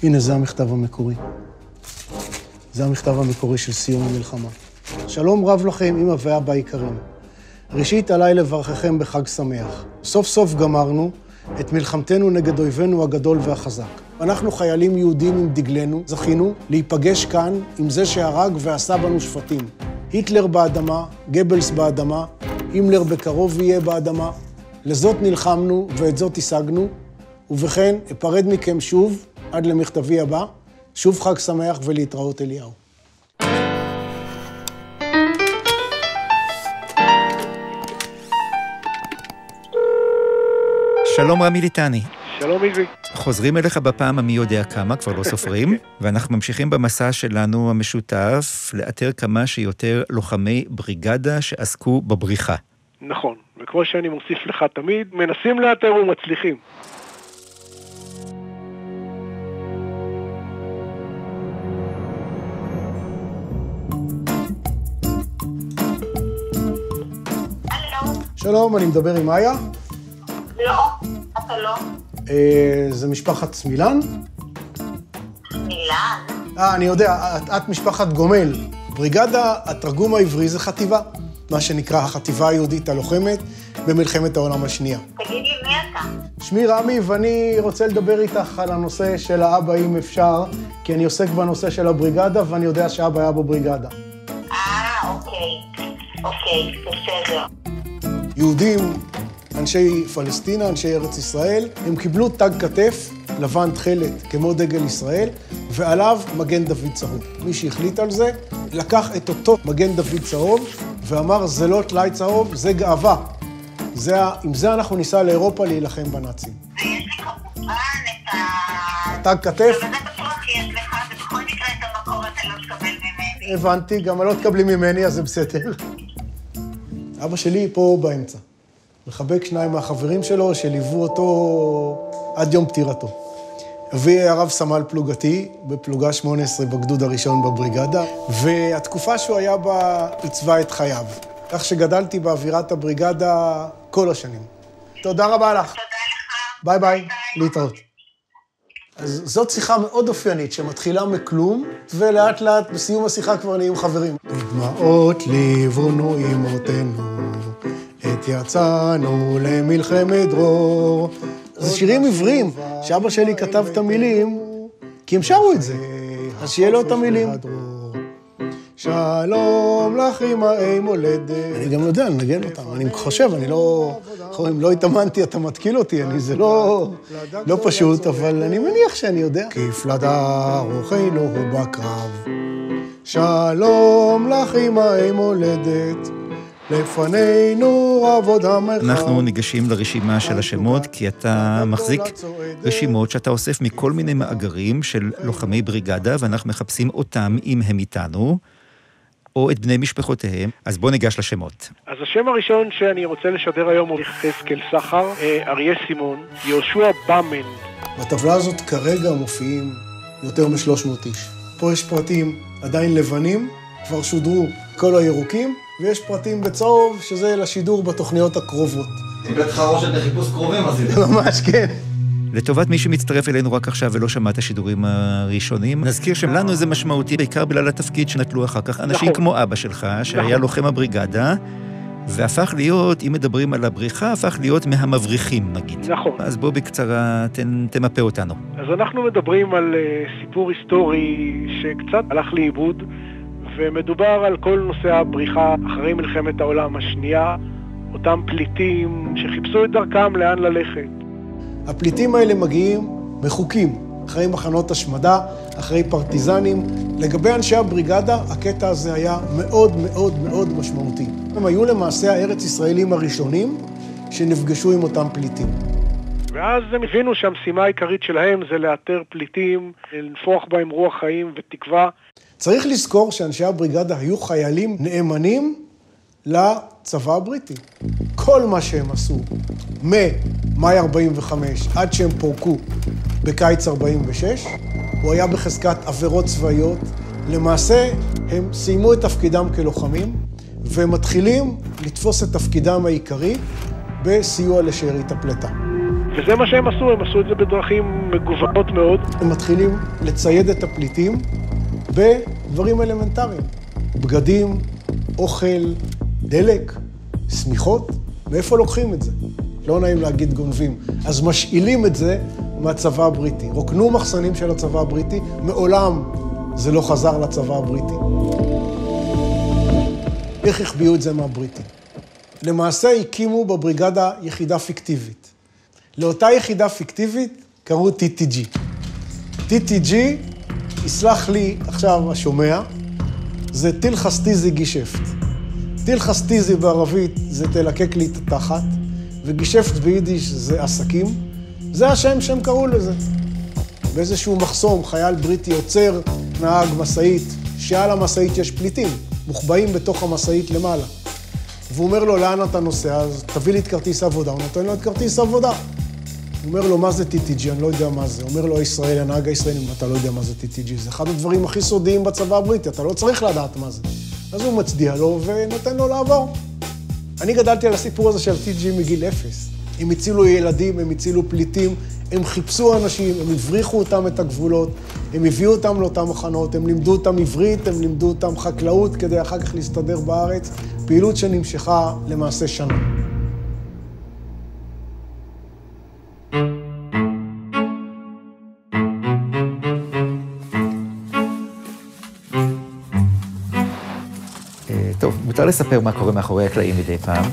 הנה, זה המכתב המקורי. זה המכתב המקורי של סיום המלחמה. שלום רב לכם, אמא ואבא היקרים. ראשית, עליי לברככם בחג שמח. סוף סוף גמרנו את מלחמתנו נגד אויבינו הגדול והחזק. אנחנו חיילים יהודים עם דגלנו, זכינו להיפגש כאן עם זה שהרג ועשה בנו שפטים. היטלר באדמה, גבלס באדמה, הימלר בקרוב יהיה באדמה. לזאת נלחמנו ואת זאת השגנו, ובכן, אפרד מכם שוב עד למכתבי הבא. שוב חג שמח ולהתראות אליהו. שלום רמי ליטני. שלום איזי. חוזרים אליך בפעם המי יודע כמה, כבר לא סופרים, ואנחנו ממשיכים במסע שלנו המשותף לאתר כמה שיותר לוחמי בריגדה שעסקו בבריחה. נכון, וכמו שאני מוסיף לך תמיד, מנסים לאתר ומצליחים. שלום, אני מדבר עם איה? לא, אתה לא. זה משפחת סמילן? סמילן? אני יודע, את משפחת גומל. בריגדה, התרגום העברי זה חטיבה, מה שנקרא החטיבה היהודית הלוחמת במלחמת העולם השנייה. תגיד לי מי אתה? שמי רמי, ואני רוצה לדבר איתך על הנושא של האבא אם אפשר, כי אני עוסק בנושא של הבריגדה, ואני יודע שאבא היה בבריגדה. אוקיי, בסדר. יהודים, אנשי פלסטינה, אנשי ארץ ישראל, הם קיבלו תג כתף, לבן תכלת, כמו דגל ישראל, ועליו מגן דוד צהוב. מי שהחליט על זה, לקח את אותו מגן דוד צהוב, ואמר, זה לא טלאי צהוב, זה גאווה. עם זה אנחנו ניסע לאירופה להילחם בנאצים. ויש לי כמובן את תג כתף? וזה בטוח יש לך, ובכל מקרה את המקור אתה לא תקבל ממני. הבנתי, גם לא תקבלי ממני, אז זה בסדר. אבא שלי פה באמצע. מחבק שניים מהחברים שלו שליוו אותו עד יום פטירתו. אבי הרב סמל פלוגתי, בפלוגה 18 בגדוד הראשון בבריגדה, והתקופה שהוא היה בה עיצבה את חייו. כך שגדלתי באווירת הבריגדה כל השנים. תודה רבה לך. תודה לך. ביי ביי, להתראות. אז זאת שיחה מאוד אופיינית שמתחילה מכלום, ולאט לאט בסיום השיחה כבר נהיים חברים. דמעות ליוונו אמותינו, עת יצאנו למלחמת דרור. זה שירים עבריים, שאבא שלי כתב את המילים, כי הם שרו את זה, אז שיהיה לו את המילים. שלום לך אמאי מולדת. אני גם יודע, נגן אותם, אני חושב, אני לא... אם לא התאמנתי, אתה מתקיל אותי, זה לא פשוט, אבל אני מניח שאני יודע. כפלדה רוחנו הוא בקרב, שלום לך אמאי מולדת, לפנינו רבוד המרחב. אנחנו ניגשים לרשימה של השמות, כי אתה מחזיק רשימות שאתה אוסף מכל מיני מאגרים של לוחמי בריגדה, ואנחנו מחפשים אותם אם הם איתנו, או את בני משפחותיהם. אז בוא ניגש לשמות. אז השם הראשון שאני רוצה לשדר היום הוא יחזקאל סחר, אריה סימון, יהושע באמן. בטבלה הזאת כרגע מופיעים יותר מ-300 איש. פה יש פרטים עדיין לבנים, כבר שודרו כל הירוקים, ויש פרטים בצהוב שזה לשידור בתוכניות הקרובות. בית חרושת לחיפוש קרובים עשית. ממש כן. לטובת מי שמצטרף אלינו רק עכשיו ולא שמע את השידורים הראשונים, נזכיר שלנו זה משמעותי בעיקר בגלל התפקיד שנטלו אחר כך אנשים כמו אבא שלך, שהיה לוחם הבריגדה, והפך להיות, אם מדברים על הבריחה, הפך להיות מהמבריחים נגיד. נכון. אז בוא בקצרה תמפה אותנו. אז אנחנו מדברים על סיפור היסטורי שקצת הלך לאיבוד, ומדובר על כל נושא הבריחה אחרי מלחמת העולם השנייה, אותם פליטים שחיפשו את דרכם לאן ללכת. הפליטים האלה מגיעים מחוקים, אחרי מחנות השמדה, אחרי פרטיזנים. לגבי אנשי הבריגדה, הקטע הזה היה מאוד מאוד מאוד משמעותי. הם היו למעשה הארץ ישראלים הראשונים שנפגשו עם אותם פליטים. ואז הם הבינו שהמשימה העיקרית שלהם זה לאתר פליטים, לנפוח בהם רוח חיים ותקווה. צריך לזכור שאנשי הבריגדה היו חיילים נאמנים לצבא הבריטי. כל מה שהם עשו, ממאי 45 עד שהם פורקו בקיץ 46, הוא היה בחזקת עבירות צבאיות. למעשה, הם סיימו את תפקידם כלוחמים, ומתחילים לתפוס את תפקידם העיקרי בסיוע לשארית הפלטה. וזה מה שהם עשו, הם עשו את זה בדרכים מגוונות מאוד. הם מתחילים לצייד את הפליטים בדברים אלמנטריים. בגדים, אוכל, דלק, סמיכות. מאיפה לוקחים את זה? לא נעים להגיד גונבים. אז משאילים את זה מהצבא הבריטי. רוקנו מחסנים של הצבא הבריטי, מעולם זה לא חזר לצבא הבריטי. איך החביאו את זה מהבריטים? למעשה הקימו בבריגדה יחידה פיקטיבית. לאותה יחידה פיקטיבית קראו TTG. TTG, יסלח לי עכשיו השומע, זה טיל חסטיזי גישפט. טיל חסטיזי בערבית זה תלקק לי את התחת, וגישפט ביידיש זה עסקים. זה השם שהם קראו לזה. באיזשהו מחסום, חייל בריטי עוצר נהג מסעית, שעל המסעית יש פליטים, מוחבאים בתוך המסעית למעלה. והוא אומר לו, לאן אתה נוסע? אז תביא לי את כרטיס העבודה. הוא נותן לו את כרטיס העבודה. הוא אומר לו, מה זה TTG? אני לא יודע מה זה. הוא אומר לו, הישראלי, הנהג הישראלי, אתה לא יודע מה זה TTG. זה אחד הדברים הכי סודיים בצבא הבריטי, אתה לא צריך לדעת מה זה. אז הוא מצדיע לו ונותן לו לעבור. אני גדלתי על הסיפור הזה של TTG מגיל 0. הם הצילו ילדים, הם הצילו פליטים, הם חיפשו אנשים, הם הבריחו אותם את הגבולות, הם הביאו אותם לאותם מחנות, הם לימדו אותם עברית, הם לימדו אותם חקלאות כדי אחר כך להסתדר בארץ, פעילות שנמשכה למעשה שנה. טוב, מותר לספר מה קורה מאחורי הקלעים מדי פעם.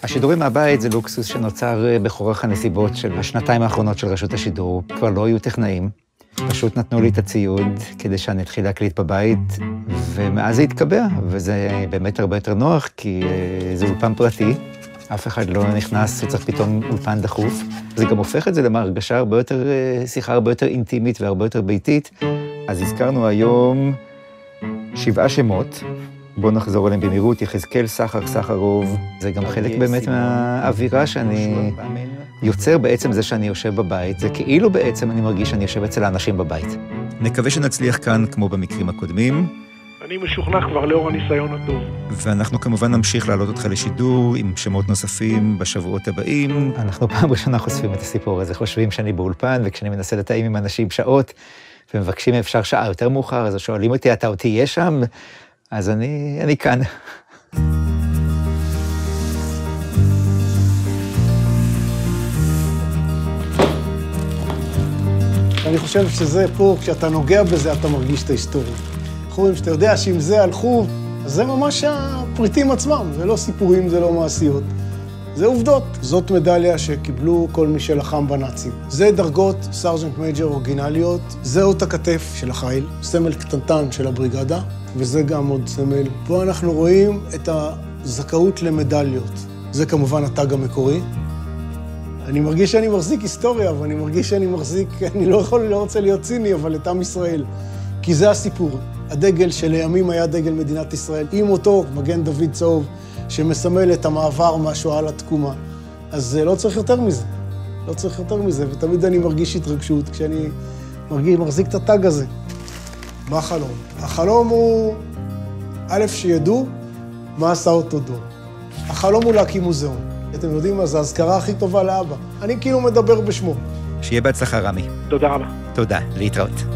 השידורים מהבית זה לוקסוס שנוצר בכורח הנסיבות של השנתיים האחרונות של רשות השידור. כבר לא היו טכנאים, פשוט נתנו לי את הציוד כדי שאני אתחיל להקליט בבית, ומאז זה התקבע, וזה באמת הרבה יותר נוח, כי זה אולפן פרטי, אף אחד לא נכנס וצריך פתאום אולפן דחוף. זה גם הופך את זה להרגשה הרבה יותר, שיחה הרבה יותר אינטימית והרבה יותר ביתית. אז הזכרנו היום 7 שמות, בואו נחזור עליהם במהירות, יחזקאל, סחר, סחרוב. זה גם חלק באמת מהאווירה שאני יוצר בעצם זה שאני יושב בבית. זה כאילו בעצם אני מרגיש שאני יושב אצל האנשים בבית. נקווה שנצליח כאן כמו במקרים הקודמים. אני משוכנע כבר לאור הניסיון הטוב. ואנחנו כמובן נמשיך להעלות אותך לשידור עם שמות נוספים בשבועות הבאים. אנחנו פעם ראשונה חושפים את הסיפור הזה, חושבים שאני באולפן, וכשאני מנסה לתאם עם אנשים שעות, ומבקשים אפשר שעה יותר מאוחר, אז שואלים אותי, אתה עוד תהיה שם? אז אני כאן. אני חושב שזה פה, כשאתה נוגע בזה, אתה מרגיש את ההיסטוריה. חורים שאתה יודע שעם זה הלכו, אז זה ממש הפריטים עצמם, זה לא סיפורים, זה לא מעשיות. זה עובדות. זאת מדליה שקיבלו כל מי שלחם בנאצים. זה דרגות סרג'נט מייג'ר אורגינליות, זה אות הכתף של החיל, סמל קטנטן של הבריגדה, וזה גם עוד סמל. פה אנחנו רואים את הזכאות למדליות. זה כמובן הטאג המקורי. אני מרגיש שאני מחזיק היסטוריה, ואני מרגיש שאני מחזיק, אני לא רוצה להיות ציני, אבל את עם ישראל. כי זה הסיפור. הדגל שלימים היה דגל מדינת ישראל, עם אותו מגן דוד צהוב, שמסמל את המעבר מהשואה לתקומה. אז לא צריך יותר מזה. לא צריך יותר מזה, ותמיד אני מרגיש התרגשות כשאני מחזיק את הטאג הזה. מה החלום? החלום הוא, א', שידעו מה עשה אותו דור. החלום הוא להקים מוזיאון. אתם יודעים מה, זו ההזכרה הכי טובה לאבא. אני כאילו מדבר בשמו. שיהיה בהצלחה, רמי. תודה רבה. תודה, להתראות.